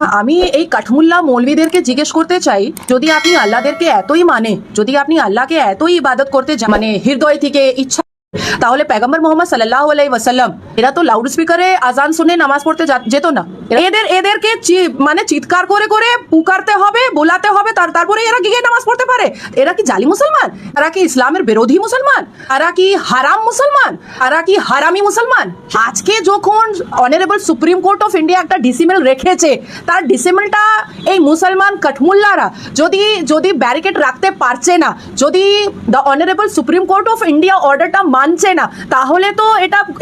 আমি এই কাঠমুল্লা মৌলবীদেরকে জিজ্ঞেস করতে চাই, যদি আপনি আল্লাহদেরকে এতই মানে, যদি আপনি আল্লাহকে এতই ইবাদত করতে মানে হৃদয় থেকে ইচ্ছা, তাহলে पैगंबर मोहम्मद सल्लल्लाहु अलैहि वसल्लम এরা তো লাউড স্পিকারে আজান শুনে নামাজ পড়তে যেত না। এদেরকে মানে চিৎকার করে করে পুকারতে হবে, বোলাতে হবে, তারপরে এরা গিয়ে নামাজ পড়তে পারে। এরা কি জালি মুসলমান? এরা কি ইসলামের বিরোধী মুসলমান? এরা কি হারাম মুসলমান? এরা কি হারামি মুসলমান? আজকে যখন honourable supreme court of India একটা ডিসিমেল রেখেছে, তার ডিসিমেলটা এই মুসলমান কাঠমুল্লারা যদি ব্যারিকেড রাখতে পারছে না, যদি the honourable supreme court of India অর্ডারটা মানছে না, তাহলে তো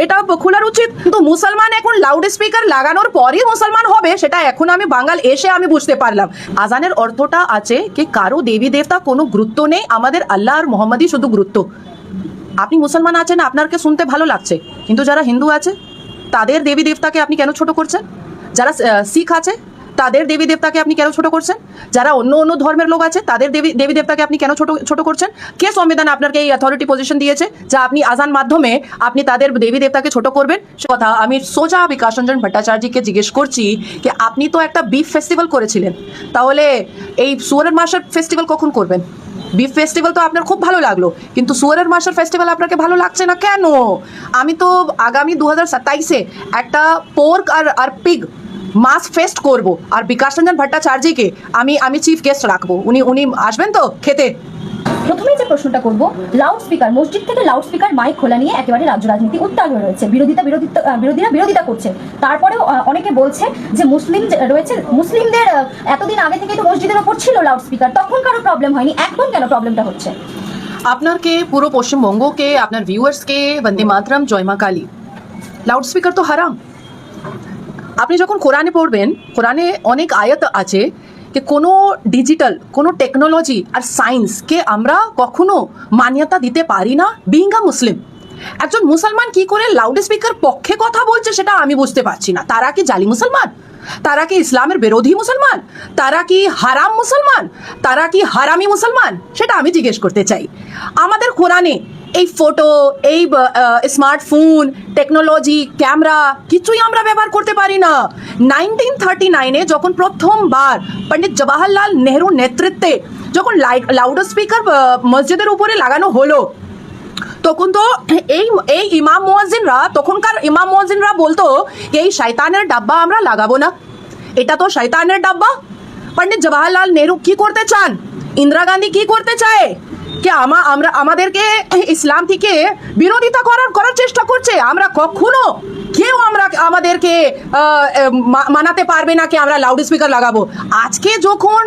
এটা খোলার উচিত। কিন্তু মুসলমান এখন লাউড স্পিকার লাগানোর পরই মুসলমান হবে, সেটা এখন আমি বাঙাল এসে আমি বুঝতে পারলাম। আজানের অর্থটা আছে কি কারো দেবী দেবতা কোনো গুরুত্ব নেই, আমাদের আল্লাহ আর মোহাম্মদই শুধু গুরুত্ব। আপনি মুসলমান আছেন, আপনাকে শুনতে ভালো লাগছে, কিন্তু যারা হিন্দু আছে তাদের দেবী দেবতাকে আপনি কেন ছোট করছেন? যারা শিখ আছে তাদের দেবী দেবতাকে আপনি কেন ছোট করছেন? যারা অন্য অন্য ধর্মের লোক আছে তাদের দেবী দেবতাকে আপনি কেন ছোট করছেন? কে সংবিধান আপনাকে এই অথরিটি পজিশন দিয়েছে যা আপনি আজান মাধ্যমে আপনি তাদের দেবী দেবতাকে ছোট করবেন? সে কথা আমি সোজা বিকাশ রঞ্জন ভট্টাচার্যকে জিজ্ঞেস করছি যে আপনি তো একটা বিফ ফেস্টিভ্যাল করেছিলেন, তাহলে এই সুয়ারের মাসের ফেস্টিভ্যাল কখন করবেন? বিফ ফেস্টিভ্যাল তো আপনার খুব ভালো লাগলো, কিন্তু সুয়ারের মাসের ফেস্টিভ্যাল আপনাকে ভালো লাগছে না কেন? আমি তো আগামী 2027-এ একটা পোর্ক আর পিগ মাস ফেস্ট করব, আর বিকাশ রঞ্জন ভট্টাচার্যকে আমি চিফ গেস্ট রাখবো। উনি আসবেন তো খেতে? প্রথমেই যে প্রশ্নটা করব, লাউড স্পিকার, মসজিদ থেকে লাউড স্পিকার মাইক খোলা নিয়ে একেবারে রাজ্য রাজনীতি উত্তাল হয়ে রয়েছে, বিরোধীরা বিরোধিতা করছে। তারপরেও অনেকে বলছে যে মুসলিম রয়েছে, মুসলিমদের এতদিন আগে থেকে তো মসজিদের ওপর ছিল লাউড স্পিকার, তখন কারো প্রবলেম হয়নি, এখন কেন প্রবলেমটা হচ্ছে? আপনাকে পুরো পশ্চিমবঙ্গকে, আপনার ভিউয়ার্সকে বন্দে মাতরম, জয় মা কালী। লাউড স্পিকার তো হারাম। আপনি যখন কোরআনে পড়বেন, কোরআনে অনেক আয়াত আছে যে কোনো ডিজিটাল, কোনো টেকনোলজি আর সায়েন্সকে আমরা কখনো মান্যতা দিতে পারি না বিইং আ মুসলিম। একজন মুসলমান কি করে লাউড স্পিকার পক্ষে কথা বলছে সেটা আমি বুঝতে পারছি না। তারা কি জালি মুসলমান? তারা কি ইসলামের বিরোধী মুসলমান? তারা কি হারাম মুসলমান? তারা কি হারামি মুসলমান? সেটা আমি জিজ্ঞেস করতে চাই। আমাদের কোরআনে এই ফটো, এই স্মার্টফোন, টেকনোলজি, ক্যামেরা কিছুই আমরা ব্যবহার করতে পারি না। 1939-এ যখন প্রথমবার পণ্ডিত জওয়াহরলাল নেহরুর নেতৃত্বে যখন লাউড স্পিকার মসজিদের উপরে লাগানো হলো, তখন তো এই ইমাম মুয়াজ্জিনরা, তখনকার ইমাম মুয়াজ্জিনরা বলতো এই শয়তানের ডাব্বা আমরা লাগাবো না, এটা তো শয়তানের ডাব্বা। পণ্ডিত জওয়াহরলাল নেহরু কি করতে চান? ইন্দিরা গান্ধী কি করতে চায়? কি আমাদেরকে ইসলাম থেকে বিরোধিতা করার চেষ্টা করছে। আমরা কখনো কেউ আমাদেরকে মানাতে পারবে না কি আমরা লাউড স্পিকার লাগাবো। আজকে যখন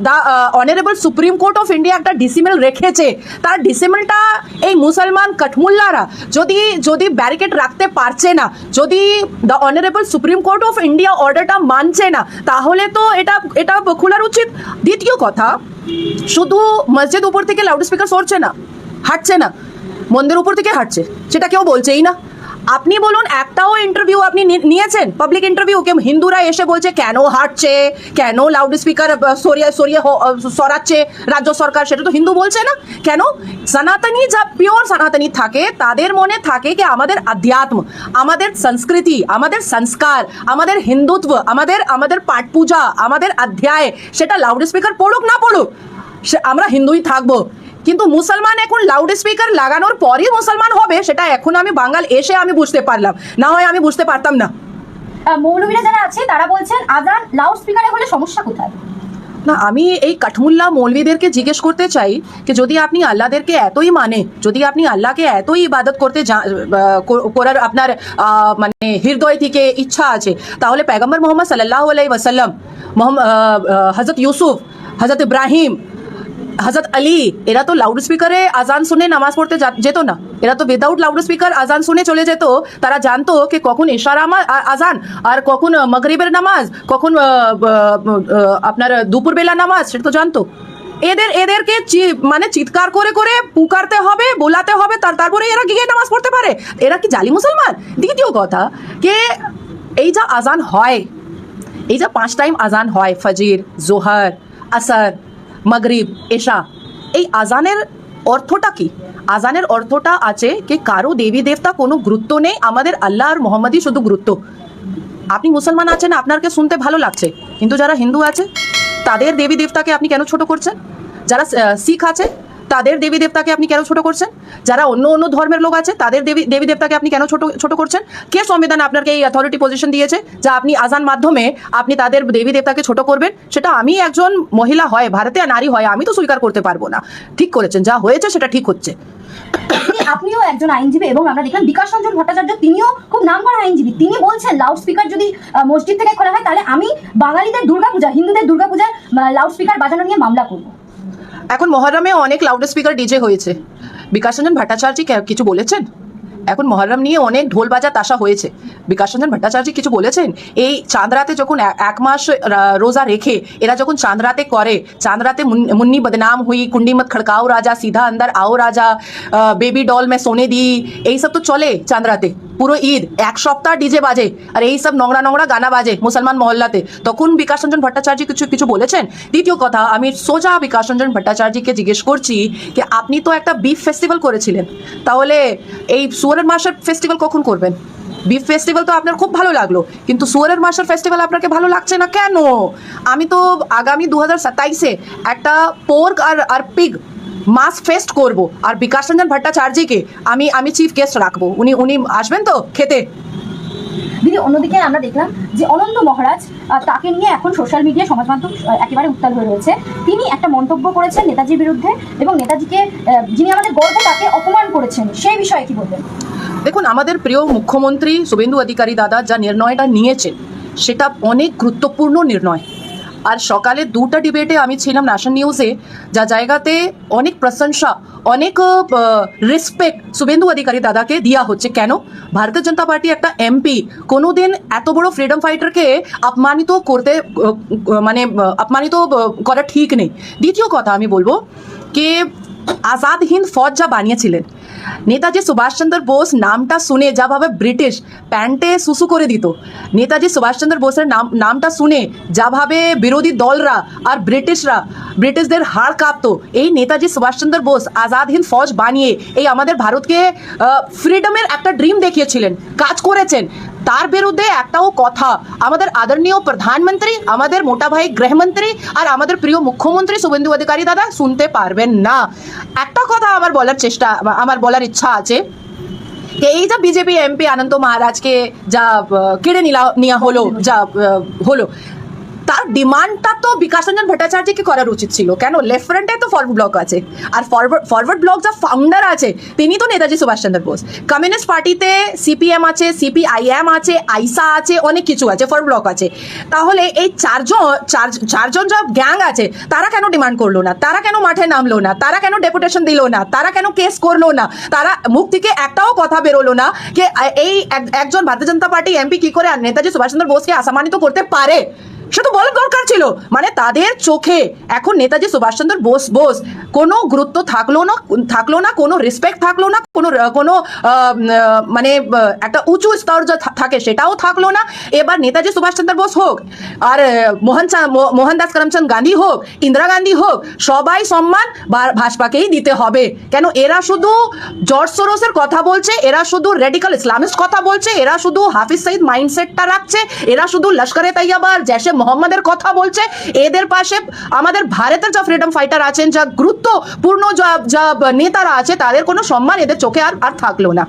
the honourable supreme court of India একটা ডিসিমেল রেখেছে, তার ডিসিমেলটা এই মুসলমান কাঠমুল্লারা যদি ব্যারিকেড রাখতে পারছে না, যদি the honourable supreme court of India অর্ডারটা মানছে না, তাহলে তো এটা খোলার উচিত। দ্বিতীয় কথা, শুধু মসজিদ উপর থেকে লাউড স্পিকার সরছে না, হাঁটছে না, মন্দির উপর থেকে হাঁটছে, সেটা কেউ বলছেই না। আপনি বলুন একটাও ইন্টারভিউ আপনি নিয়েছেন, পাবলিক ইন্টারভিউ, কে হিন্দুরা এসে বলছে কেন হাঁটছে, কেন লাউড স্পিকার সরিয়ে সরাচ্ছে রাজ্য সরকার, সেটা তো হিন্দু বলছে না। কেন? সনাতনী, যা পিওর সনাতনী থাকে তাদের মনে থাকে কি আমাদের আধ্যাত্ম, আমাদের সংস্কৃতি, আমাদের সংস্কার, আমাদের হিন্দুত্ব, আমাদের পাঠ পূজা, আমাদের অধ্যায়, সেটা লাউড স্পিকার পড়ুক না পড়ুক আমরা হিন্দুই থাকবো। কিন্তু মুসলমান এখন লাউড স্পিকার লাগানোর পরই মুসলমান হবে, সেটা এখন আমি বাঙাল এসে আমি বুঝতে পারলাম, না হয় আমি বুঝতে পারতাম না। মৌলবীরা যারা আছে তারা বলছেন আজান লাউড স্পিকারে হলে সমস্যা কোথায়? না, আমি এই কাঠমুল্লা মৌলবীদেরকে জিজ্ঞেস করতে চাই যে যদি আপনি আল্লাহদেরকে এতই মানে, যদি আপনি আল্লাহকে এতই ইবাদত করতে করার আপনার মানে হৃদয় থেকে ইচ্ছা আছে, তাহলে पैगंबर मोहम्मद सल्लल्लाहु अलैहि वसल्लम, হযরত ইউসুফ, হযরত ইব্রাহিম, হযরত আলী, এরা তো লাউড স্পিকারে আজান শুনে নামাজ পড়তে যেত না। এরা তো উইদাউট লাউড স্পিকার আজান শুনে চলে যেত। তারা জানতো কি কখন ইশার আজান আর কখন মাগরিবের নামাজ, কখন আপনার দুপুরবেলা নামাজ, সেটা তো জানতো। এদেরকে মানে চিৎকার করে করে পুকারতে হবে, বোলাতে হবে, তারপরে এরা গিয়ে নামাজ পড়তে পারে। এরা কি জালি মুসলমান? দ্বিতীয় কথা, কে এই যা আজান হয়, এই যা 5 টাইম আজান হয়, ফজর, জোহর, আসর, মাগরিব, এশা, এই আজানের অর্থটা কি? আজানের অর্থটা আছে কি কারো দেবী দেবতা কোনো গুরুত্ব নেই, আমাদের আল্লাহ আর মোহাম্মদই শুধু গুরুত্ব। আপনি মুসলমান আছেন, আপনাকে শুনতে ভালো লাগছে, কিন্তু যারা হিন্দু আছে তাদের দেবী দেবতাকে আপনি কেন ছোট করছেন? যারা শিখ আছে তাদের দেবী দেবতাকে আপনি কেন ছোট করছেন? যারা অন্য অন্য ধর্মের লোক আছে তাদের দেবী দেবতাকে আপনি কেন ছোট ছোট করছেন? কে সংবিধান আপনাকে এই অথরিটি পজিশন দিয়েছে যা আপনি আজান মাধ্যমে আপনি তাদের দেবী দেবতাকে ছোট করবেন? সেটা আমি একজন মহিলা হয়, ভারতীয় নারী হয়, আমি তো স্বীকার করতে পারবো না। ঠিক করেছেন, যা হয়েছে সেটা ঠিক হচ্ছে। আপনিও একজন আইনজীবী এবং আমরা দেখলাম বিকাশ রঞ্জন ভট্টাচার্য, তিনিও খুব নামকরা আইনজীবী। তিনি বলছেন লাউড স্পিকার যদি মসজিদ থেকে খোলা হয় তাহলে আমি বাঙালিদের দুর্গাপূজা, হিন্দুদের দুর্গাপূজার লাউড স্পিকার বাজানো নিয়ে মামলা করব। এখন মহরমে অনেক লাউড স্পিকার ডিজে হয়েছে, বিকাশ রঞ্জন ভট্টাচার্য কিছু বলেছেন? এখন মহরম নিয়ে অনেক ঢোল বাজা তাসা হয়েছে, বিকাশ রঞ্জন ভট্টাচার্য কিছু বলেছেন? এই চাঁদ রাতে যখন এক মাস রোজা রেখে এরা যখন চাঁদ রাতে করে, চাঁদ রাতে মুন্নি বদনাম হুই, কুন্ডি মত খড়কাও রাজা, সিধা अंदर आओ রাজা, বেবি ডল মে সোনে দি, এইসব তো চলে চাঁদ রাতে পুরো ঈদ, এক সপ্তাহ ডিজে বাজে আর এই সব নোংরা নোংরা গানা বাজে মুসলমান মহল্লাতে। তখন বিকাশ রঞ্জন ভট্টাচার্য কিছু কিছু বলেছেন? দ্বিতীয় কথা, আমি সোজা বিকাশ রঞ্জন ভট্টাচার্যকে জিজ্ঞেস করছি যে আপনি তো একটা বিফ ফেস্টিভ্যাল করেছিলেন, তাহলে এই সুয়ারের মাসের ফেস্টিভ্যাল কখন করবেন? বিফ ফেস্টিভ্যাল তো আপনার খুব ভালো লাগলো, কিন্তু সুয়ারের মাসের ফেস্টিভ্যাল আপনাকে ভালো লাগছে না কেন? আমি তো আগামী 2027-এ একটা পোর্ক আর পিগ মাস ফেস্ট করব, আর বিকাশ রঞ্জন ভট্টাচার্যকে আমি চিফ গেস্ট রাখবো। উনি আসবেন তো খেতে? দিদি, অন্যদিকে আমরা দেখলাম যে অনন্ত মহারাজ, তাকে নিয়ে এখন সোশ্যাল মিডিয়া, সমাজ মাধ্যম একেবারে উত্তাল হয়ে রয়েছে। তিনি একটা মন্তব্য করেছেন নেতাজির বিরুদ্ধে এবং নেতাজিকে, যিনি আমাদের গর্ব, তাকে অপমান করেছেন। সেই বিষয়ে কি বলবেন? দেখুন, আমাদের প্রিয় মুখ্যমন্ত্রী শুভেন্দু অধিকারী দাদা যা নির্ণয়টা নিয়েছেন সেটা অনেক গুরুত্বপূর্ণ নির্ণয়। আর সকালে দুটা ডিবেটে আমি ছিলাম ন্যাশনাল নিউজে, যা জায়গাতে অনেক প্রশংসা, অনেক রেসপেক্ট শুভেন্দু অধিকারী দাদাকে দেওয়া হচ্ছে। কেন? ভারতীয় জনতা পার্টি একটা এমপি কোনোদিন এত বড় ফ্রিডম ফাইটারকে অপমানিত করতে অপমানিত করা ঠিক নেই। দ্বিতীয় কথা আমি বলবো কি আজাদ হিন্দ ফৌজ যা বানিয়েছিলেন, নেতাজি সুভাষচন্দ্র বোস নামটা শুনে যাভাবে ব্রিটিশ প্যান্টে সুসু করে দিত, নেতাজি সুভাষচন্দ্র বোসের নামটা শুনে যাভাবে বিরোধী দলরা আর ব্রিটিশদের হাড় কাঁপতো, এই নেতাজি সুভাষচন্দ্র বোস আজাদ হিন্দ ফৌজ বানিয়ে এই আমাদের ভারতকে ফ্রিডমের একটা ড্রিম দেখিয়েছিলেন, কাজ করেছেন। তার বিরুদ্ধে একটাও কথা আমাদের আদরণীয় প্রধানমন্ত্রী, আমাদের মোটা ভাই গৃহমন্ত্রী আর আমাদের প্রিয় মুখ্যমন্ত্রী শুভেন্দু অধিকারী দাদা শুনতে পারবেন না। একটা কথা আমার বলার ইচ্ছা আছে, এই যে বিজেপি এমপি অনন্ত মহারাজকে যা কেড়ে নেওয়া হলো, তার ডিমান্ডটা তো বিকাশ রঞ্জন ভট্টাচার্যকে করার উচিত ছিল। কেন? লেফট ফ্রন্টে তো ফরওয়ার্ড ব্লক আছে, আর ফরওয়ার্ড ব্লক যা ফাউন্ডার আছে তিনি তো নেতাজি সুভাষচন্দ্র বোস। কমিউনিস্ট পার্টিতে সিপিএম আছে, সিপিআইএম আছে, আইসা আছে, অনেক কিছু আছে, ফরওয়ার্ড ব্লক আছে। তাহলে এই চারজন যা গ্যাং আছে তারা কেন ডিমান্ড করলো না? তারা কেন মাঠে নামলো না? তারা কেন ডেপুটেশন দিল না? তারা কেন কেস করলো না? তারা মুখ থেকে একটাও কথা বেরোলো না যে এই একজন ভারতীয় জনতা পার্টি এমপি কি করে নেতাজি সুভাষচন্দ্র বোসকে অসম্মানিত করতে পারে? সেটা বলার দরকার ছিল। মানে তাদের চোখে এখন নেতাজি সুভাষচন্দ্র বোস কোনো গুরুত্ব থাকলো না, কোনো রেসপেক্ট থাকলো না, কোনো মানে একটা উঁচু স্তর যা থাকে সেটাও থাকলো না। এবার নেতাজি সুভাষচন্দ্র বোস হোক আর মোহনদাস করমচাঁদ গান্ধী হোক, ইন্দিরা গান্ধী হোক, সবাই সম্মান ভাজপাকেই দিতে হবে। কেন? এরা শুধু জর্জ সোরসের কথা বলছে, এরা শুধু রেডিকাল ইসলামিস্ট কথা বলছে, এরা শুধু হাফিজ সঈদ মাইন্ডসেটটা রাখছে, এরা শুধু লস্করে তৈয়বা আর জৈশে মোহাম্মদের কথা বলছে। এদের পাশে আমাদের ভারতের যা ফ্রিডম ফাইটার আছেন, যা গুরুত্বপূর্ণ যা নেতারা আছে, তাদের কোনো সম্মান এদের চোখে আর থাকলো না।